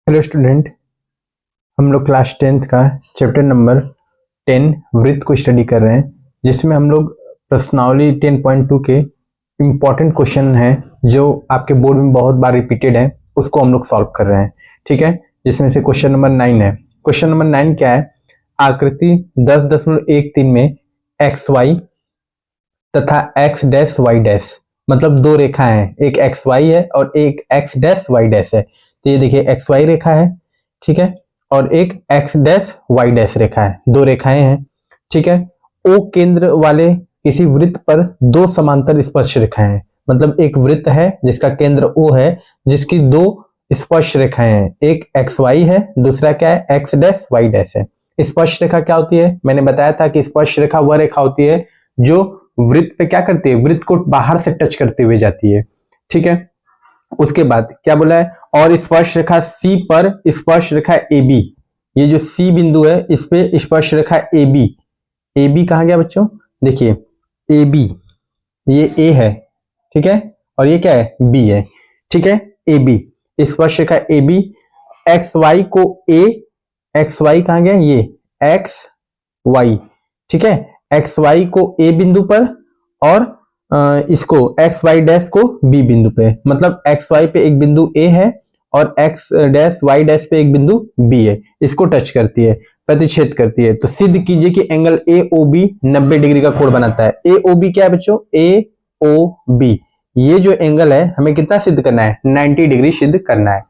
Hello student, हम लोग class 10th का चैप्टर नंबर 10 वृत्त को स्टडी कर रहे हैं, जिसमें हम लोग प्रश्नावली 10.2 के इम्पॉर्टेंट क्वेश्चन हैं जो आपके बोर्ड में बहुत बार रिपीटेड है, उसको हम लोग सॉल्व कर रहे हैं। ठीक है, जिसमें से क्वेश्चन नंबर 9 है। क्वेश्चन नंबर 9 क्या है? आकृति 10.13 में एक्स वाई तथा एक्स डैश वाई डैश, मतलब दो रेखा है, एक एक्स वाई है और एक एक्स डैश वाई डैश है। तो ये देखिए एक्स वाई रेखा है, ठीक है, और एक एक्स डैश वाई डैश रेखा है, दो रेखाएं हैं। ठीक है, ओ केंद्र वाले किसी वृत्त पर दो समांतर स्पर्श रेखाएं हैं, मतलब एक वृत्त है जिसका केंद्र ओ है, जिसकी दो स्पर्श रेखाएं हैं, एक एक्स वाई है, दूसरा क्या है, एक्स डैश वाई डैश है। स्पर्श रेखा क्या होती है? मैंने बताया था कि स्पर्श रेखा वह रेखा होती है जो वृत्त पे क्या करती है, वृत्त को बाहर से टच करते हुए जाती है। ठीक है, उसके बाद क्या बोला है, और स्पर्श रेखा सी पर स्पर्श रेखा ए बी, ये जो सी बिंदु है इस पे स्पर्श रेखा ए बी, ए बी कहां गया बच्चों? देखिए ए बी, ये ए है, ठीक है, और ये क्या है, बी है। ठीक है, ए बी स्पर्श रेखा ए बी, एक्स वाई को ए, एक्स वाई कहां गया, ये एक्स वाई, ठीक है, एक्स वाई को ए बिंदु पर और इसको एक्स वाई डैश को बी बिंदु पे, मतलब एक्स वाई पे एक बिंदु ए है और एक्स डैश वाई डैश पे एक बिंदु बी है, इसको टच करती है, प्रतिच्छेद करती है। तो सिद्ध कीजिए कि angle A O B 90 degree का कोण बनाता है। ए ओ बी क्या है बच्चों? ए ओ बी, ये जो एंगल है हमें कितना सिद्ध करना है? 90 डिग्री सिद्ध करना है।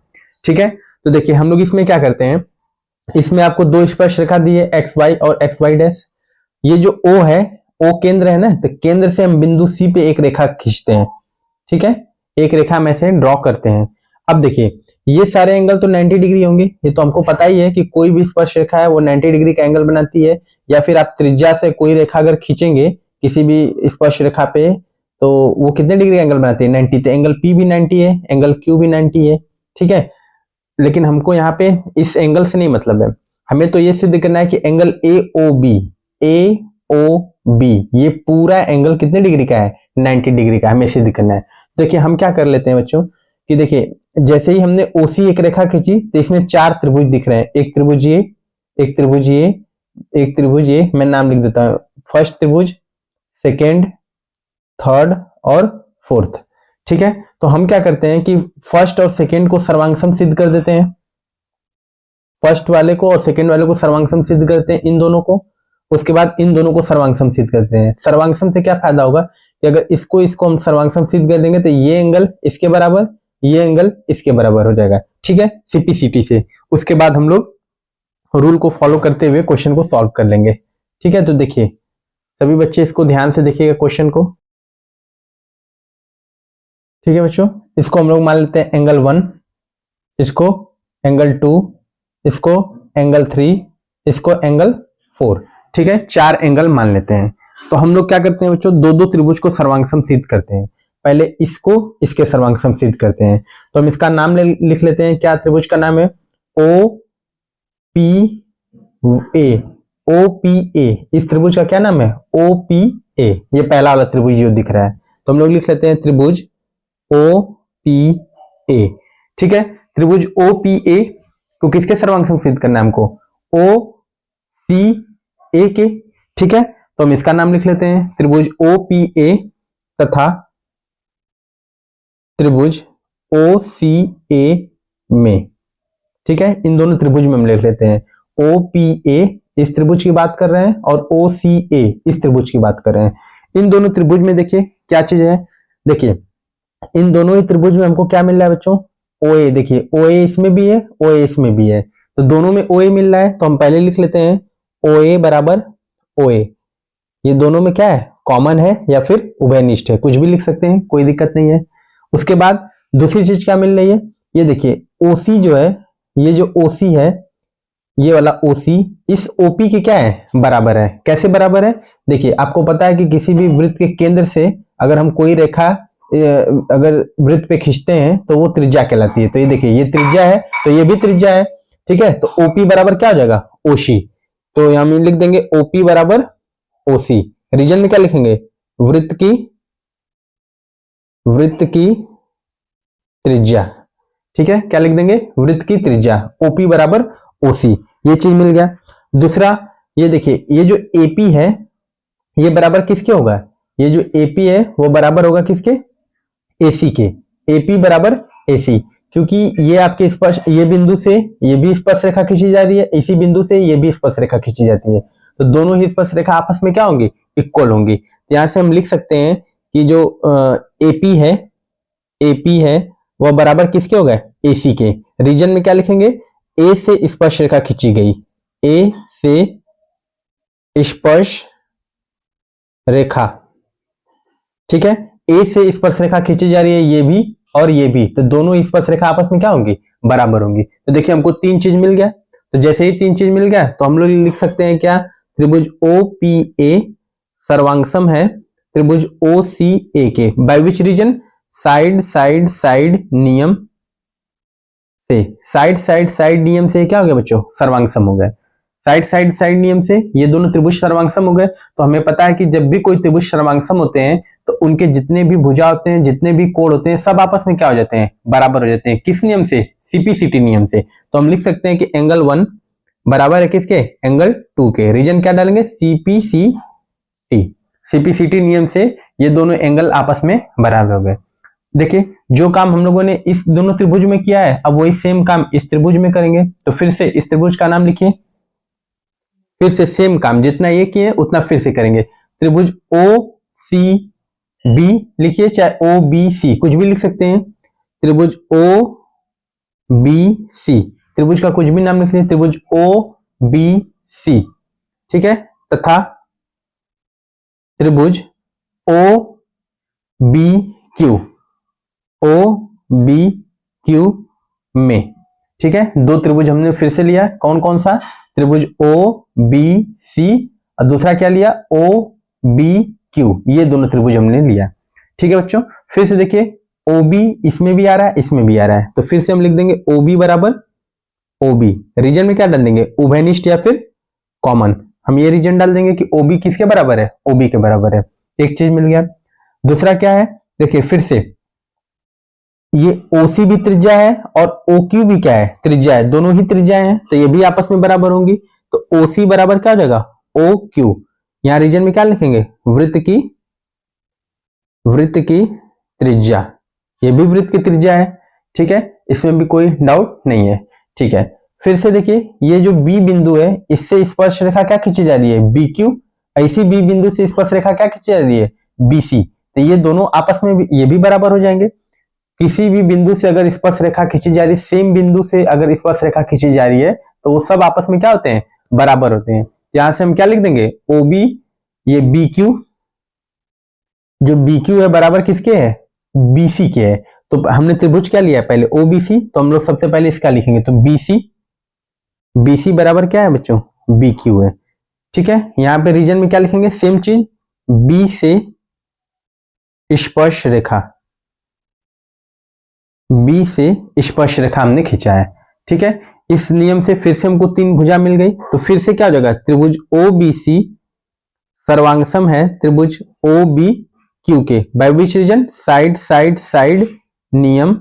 ठीक है, तो देखिए हम लोग इसमें क्या करते हैं, इसमें आपको दो स्पर्श रेखा दी है, एक्स वाई और एक्स वाई डैश। ये जो ओ है, ओ केंद्र है ना, तो केंद्र से हम बिंदु सी पे एक रेखा खींचते हैं। ठीक है, एक रेखा में से ड्रॉ करते हैं। अब देखिए ये सारे एंगल तो 90 डिग्री होंगे, ये तो हमको पता ही है कि कोई भी स्पर्श रेखा है वो 90 डिग्री का एंगल बनाती है। या फिर आप त्रिज्या से कोई रेखा अगर खींचेंगे किसी भी स्पर्श रेखा पे, तो वो कितने डिग्री का एंगल बनाती है? 90। तो एंगल पी भी 90 है, एंगल क्यू भी 90 है। ठीक है, लेकिन हमको यहाँ पे इस एंगल से नहीं मतलब है, हमें तो ये सिद्ध करना है कि angle A O B, A O B, ये पूरा एंगल कितने डिग्री का है? 90 डिग्री का हमें सिद्ध करना है। देखिए हम क्या कर लेते हैं बच्चों कि देखिए जैसे ही हमने ओसी एक रेखा खींची तो इसमें चार त्रिभुज दिख रहे हैं, एक त्रिभुज ये, एक त्रिभुज ये, एक त्रिभुज ये, मैं नाम लिख देता हूं, फर्स्ट त्रिभुज, सेकेंड, थर्ड और फोर्थ। ठीक है, तो हम क्या करते हैं कि फर्स्ट और सेकेंड को सर्वांग सिद्ध कर देते हैं, फर्स्ट वाले को और सेकेंड वाले को सर्वांग सिद्ध करते हैं, इन दोनों को। उसके बाद इन दोनों को सर्वांग सिद्ध करते हैं। सर्वांग से क्या फायदा होगा कि अगर इसको हम सर्वांग सिद्ध कर देंगे तो ये एंगल इसके बराबर, ये एंगल इसके बराबर हो जाएगा। ठीक है, सिटी से। उसके बाद हम लोग रूल को फॉलो करते हुए क्वेश्चन को सॉल्व कर लेंगे। ठीक है, तो देखिए सभी बच्चे इसको ध्यान से देखिएगा क्वेश्चन को। ठीक है बच्चों, इसको हम लोग मान लेते हैं एंगल 1, इसको एंगल 2, इसको एंगल 3, इसको एंगल 4। ठीक है, चार एंगल मान लेते हैं। तो हम लोग क्या करते हैं बच्चों, दो दो त्रिभुज को सर्वांगसम सिद्ध करते हैं। पहले इसको इसके सर्वांगसम सिद्ध करते हैं। तो हम इसका नाम लिख लेते हैं, क्या त्रिभुज का नाम है? O P A, O P A, इस त्रिभुज का क्या नाम है? ओ पी ए, ये पहला वाला त्रिभुज जो दिख रहा है। तो हम लोग लिख लेते हैं त्रिभुज ओ पी ए। ठीक है, त्रिभुज ओ पी ए को किसके सर्वांग सिद्ध करना है हमको? ओ सी ए के। ठीक है, तो हम इसका नाम लिख लेते हैं त्रिभुज ओ पी ए तथा त्रिभुज ओ सी ए में। ठीक है, इन दोनों त्रिभुज में हम लिख लेते हैं ओ पी ए इस त्रिभुज की बात कर रहे हैं और ओ सी ए इस त्रिभुज की बात कर रहे हैं। इन दोनों त्रिभुज में देखिए क्या चीज है, देखिए इन दोनों ही त्रिभुज में हमको क्या मिल रहा है बच्चों? ओ ए। देखिए ओ ए इसमें भी है, ओ ए इसमें भी है, तो दोनों में ओ ए मिल रहा है। तो हम पहले लिख लेते हैं ओ ए बराबर ओ ए, ये दोनों में क्या है? कॉमन है या फिर उभयनिष्ठ है, कुछ भी लिख सकते हैं, कोई दिक्कत नहीं है। उसके बाद दूसरी चीज क्या मिल रही है, ये देखिए ओसी जो है, ये जो ओसी है, ये वाला ओसी इस ओपी के क्या है? बराबर है। कैसे बराबर है? देखिए आपको पता है कि किसी भी वृत्त के केंद्र से अगर हम कोई रेखा अगर वृत्त पे खींचते हैं तो वो त्रिज्या कहलाती है। तो ये देखिए ये त्रिज्या है, तो ये भी त्रिज्या है। ठीक है, तो ओपी बराबर क्या हो जाएगा? ओसी। तो यहां हम लिख देंगे ओपी बराबर ओसी। रीजन में क्या लिखेंगे? वृत्त की त्रिज्या। ठीक है, क्या लिख देंगे, वृत्त की त्रिज्या ओपी बराबर ओसी, ये चीज मिल गया। दूसरा ये देखिए, ये जो एपी है ये बराबर किसके होगा, ये जो एपी है वो बराबर होगा किसके, एसी के। एपी बराबर एसी, क्योंकि ये आपके स्पर्श, ये बिंदु से ये भी स्पर्श रेखा खींची जा रही है, इसी बिंदु से ये भी स्पर्श रेखा खींची जाती है, तो दोनों ही स्पर्श रेखा आपस में क्या होंगी, इक्वल होंगी। तो यहां से हम लिख सकते हैं कि जो एपी है वह बराबर किसके होगा, एसी के। रीजन में क्या लिखेंगे, ए से स्पर्श रेखा खींची गई, ए से स्पर्श रेखा, ठीक है, ए से स्पर्श रेखा खींची जा रही है, ये भी और ये भी, तो दोनों स्पर्श रेखा आपस में क्या होंगी, बराबर होंगी। तो देखिए हमको तीन चीज मिल गया, तो जैसे ही तीन चीज मिल गया तो हम लोग लिख सकते हैं क्या, त्रिभुज OPA सर्वांगसम है त्रिभुज OCA के, by which region, side side side नियम से। साइड साइड साइड नियम से क्या हो गया बच्चों, सर्वांगसम हो गया। साइड साइड साइड नियम से ये दोनों त्रिभुज सर्वांगसम हो गए। तो हमें पता है कि जब भी कोई त्रिभुज सर्वांगसम होते हैं तो उनके जितने भी भुजा होते हैं, जितने भी कोण होते हैं, सब आपस में क्या हो जाते हैं, बराबर हो जाते हैं। किस नियम से, CPCT नियम से। तो हम लिख सकते हैं कि एंगल 1 बराबर है किसके, एंगल 2 के। रीजन क्या डालेंगे, CPCT नियम से ये दोनों एंगल आपस में बराबर हो गए। देखिए जो काम हम लोगों ने इस दोनों त्रिभुज में किया है, अब वही सेम काम इस त्रिभुज में करेंगे। तो फिर से इस त्रिभुज का नाम लिखिए, फिर से सेम काम जितना ये किए उतना फिर से करेंगे। त्रिभुज OCB लिखिए, चाहे OBC कुछ भी लिख सकते हैं। त्रिभुज OBC, त्रिभुज का कुछ भी नाम लिख लीजिए, त्रिभुज OBC, ठीक है, तथा त्रिभुज OBQ में, ठीक है। दो त्रिभुज हमने फिर से लिया, कौन कौन सा, त्रिभुज OBC और दूसरा क्या लिया, OBQ, ये दोनों त्रिभुज हमने लिया, ठीक है बच्चों। फिर से देखिए OB इसमें भी आ रहा है, इसमें भी आ रहा है, तो फिर से हम लिख देंगे OB बराबर OB। रीजन में क्या डाल देंगे, उभयनिष्ठ या फिर कॉमन। हम ये रीजन डाल देंगे कि OB किसके बराबर है, OB के बराबर है। एक चीज मिल गया। दूसरा क्या है, देखिए फिर से ये OC भी त्रिज्या है और OQ भी क्या है, त्रिज्या है, दोनों ही त्रिज्या हैं, तो ये भी आपस में बराबर होंगी। तो OC बराबर क्या हो जाएगा, OQ। यहां रीजन में क्या लिखेंगे, वृत्त की त्रिज्या, ये भी वृत्त की त्रिज्या है, ठीक है, इसमें भी कोई डाउट नहीं है, ठीक है। फिर से देखिए ये जो B बिंदु है, इससे स्पर्श रेखा क्या खींची जा रही है, BQ। ऐसी B बिंदु से स्पर्श रेखा क्या खींची जा रही है, BC। तो ये दोनों आपस में भी, ये भी बराबर हो जाएंगे। किसी भी बिंदु से अगर स्पर्श रेखा खींची जा रही है, सेम बिंदु से अगर स्पर्श रेखा खींची जा रही है, तो वो सब आपस में क्या होते हैं, बराबर होते हैं। यहां से हम क्या लिख देंगे, OB, ये BQ, जो BQ है बराबर किसके है, BC के है। तो हमने त्रिभुज क्या लिया है पहले, OBC, तो हम लोग सबसे पहले इसका लिखेंगे, तो BC बराबर क्या है बच्चों, BQ है, ठीक है। यहां पे रीजन में क्या लिखेंगे, सेम चीज, B से स्पर्श रेखा, B से स्पर्श रेखा हमने खींचा है, ठीक है। इस नियम से फिर से हमको तीन भुजा मिल गई, तो फिर से क्या हो जाएगा, त्रिभुज OBC सर्वांगसम है त्रिभुज OBQ के, by which region, side side side नियम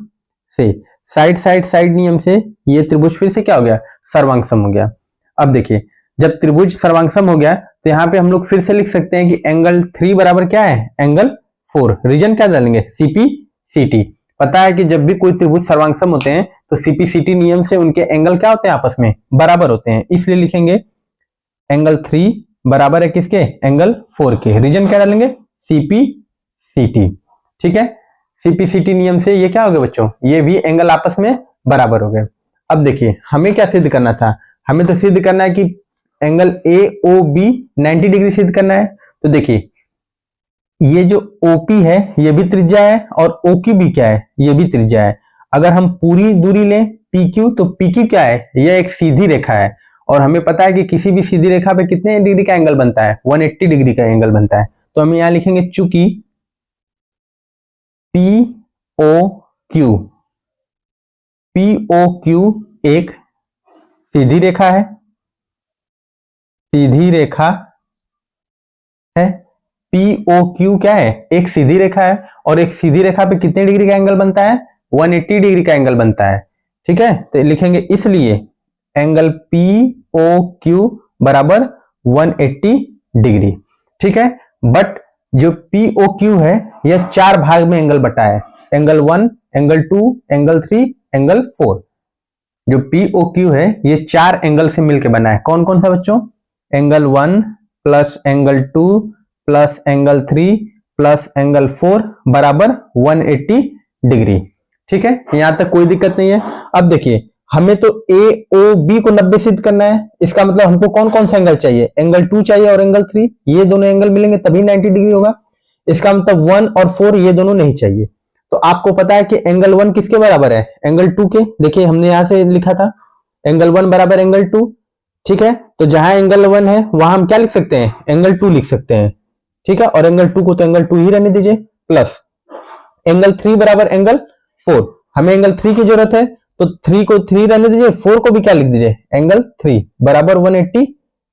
से। साइड साइड साइड नियम से ये त्रिभुज फिर से क्या हो गया, सर्वांगसम हो गया। अब देखिए जब त्रिभुज सर्वांगसम हो गया तो यहाँ पे हम लोग फिर से लिख सकते हैं कि एंगल 3 बराबर क्या है, एंगल 4। रीजन क्या डालेंगे, CPCT। पता है कि जब भी कोई त्रिभुज सर्वांगसम होते हैं तो CPCT नियम से उनके एंगल क्या होते हैं, आपस में बराबर होते हैं, इसलिए लिखेंगे एंगल 3 बराबर है किसके, एंगल 4 के। रीजन क्या डालेंगे, CPCT, ठीक है। CPCT नियम से ये क्या हो गया बच्चों, ये भी एंगल आपस में बराबर हो गए। अब देखिए हमें क्या सिद्ध करना था, हमें तो सिद्ध करना है कि एंगल AOB 90 डिग्री सिद्ध करना है। तो देखिए ये जो OP है ये भी त्रिज्या है और OQ भी क्या है, ये भी त्रिज्या है। अगर हम पूरी दूरी लें PQ, तो PQ क्या है, यह एक सीधी रेखा है, और हमें पता है कि किसी भी सीधी रेखा पे कितने डिग्री का एंगल बनता है, 180 डिग्री का एंगल बनता है। तो हम यहां लिखेंगे चूंकि POQ एक सीधी रेखा है, POQ क्या है, एक सीधी रेखा है, और एक सीधी रेखा पे कितने डिग्री का एंगल बनता है, 180 डिग्री का एंगल बनता है। ठीक है, तो लिखेंगे इसलिए एंगल पी ओ क्यू बराबर 180 डिग्री। ठीक है, बट जो पी ओ क्यू है यह 4 भाग में एंगल बटा है, एंगल 1, एंगल 2, एंगल 3, एंगल 4। जो पी ओ क्यू है ये 4 एंगल से मिलकर बना है। कौन कौन सा बच्चों? Angle 1 plus angle 2 plus angle 3 plus angle 4 बराबर 180 डिग्री। ठीक है, यहां तक कोई दिक्कत नहीं है। अब देखिए, हमें तो ए ओ बी को 90 सिद्ध करना है। इसका मतलब हमको कौन कौन सा एंगल चाहिए? एंगल 2 चाहिए और एंगल 3, ये दोनों एंगल मिलेंगे तभी 90 डिग्री होगा। इसका मतलब 1 और 4 ये दोनों नहीं चाहिए। तो आपको पता है कि एंगल 1 किसके बराबर है? एंगल 2 के। देखिए हमने यहां से लिखा था एंगल 1 बराबर एंगल 2। ठीक है, तो जहां एंगल 1 है वहां हम क्या लिख सकते हैं? एंगल 2 लिख सकते हैं। ठीक है, और एंगल 2 को तो एंगल 2 ही रहने दीजिए, प्लस एंगल 3 बराबर एंगल 4। हमें एंगल 3 की जरूरत है तो 3 को 3 रहने दीजिए, 4 को भी क्या लिख दीजिए? एंगल 3 बराबर 180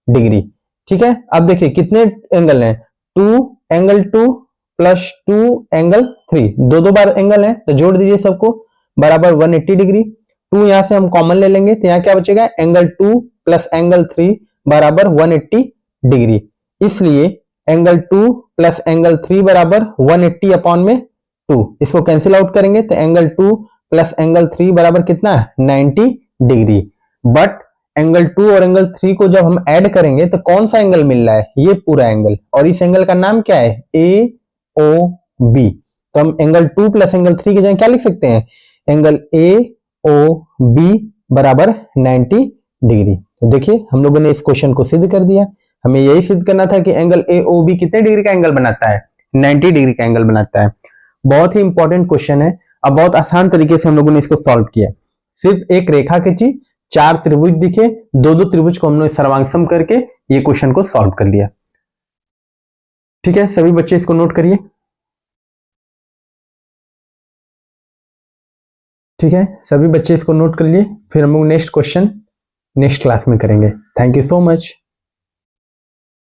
डिग्री। ठीक है, अब देखिए कितने एंगल हैं? 2 एंगल 2 प्लस 2 एंगल 3, दो बार एंगल है तो जोड़ दीजिए सबको, बराबर 180 डिग्री। 2 यहां से हम कॉमन ले लेंगे तो यहां क्या बचेगा? एंगल 2 प्लस एंगल 3 बराबर 180 डिग्री। इसलिए एंगल 2 प्लस एंगल 3 बराबर 180 अपॉन में 2। इसको कैंसिल आउट करेंगे तो एंगल 2 प्लस एंगल 3 बराबर कितना? 90 डिग्री। बट एंगल 2 और एंगल 3 को जब हम ऐड करेंगे तो कौन सा एंगल मिल रहा है? ये पूरा एंगल, और इस एंगल का नाम क्या है? ए ओ बी। तो हम एंगल 2 प्लस एंगल 3 की जगह क्या लिख सकते हैं? एंगल ए ओ बी बराबर 90 डिग्री। तो देखिए हम लोगों ने इस क्वेश्चन को सिद्ध कर दिया। हमें यही सिद्ध करना था कि एंगल ए ओ बी कितने डिग्री का एंगल बनाता है? 90 डिग्री का एंगल बनाता है। बहुत ही इंपॉर्टेंट क्वेश्चन है। अब बहुत आसान तरीके से हम लोगों ने इसको सॉल्व किया। सिर्फ एक रेखा खींची, 4 त्रिभुज दिखे, दो त्रिभुज को हमने सर्वांग करके ये क्वेश्चन को सॉल्व कर लिया। ठीक है, सभी बच्चे इसको नोट करिए। ठीक है, सभी बच्चे इसको नोट कर लिए। फिर हम लोग नेक्स्ट क्वेश्चन नेक्स्ट क्लास में करेंगे। Thank you so much.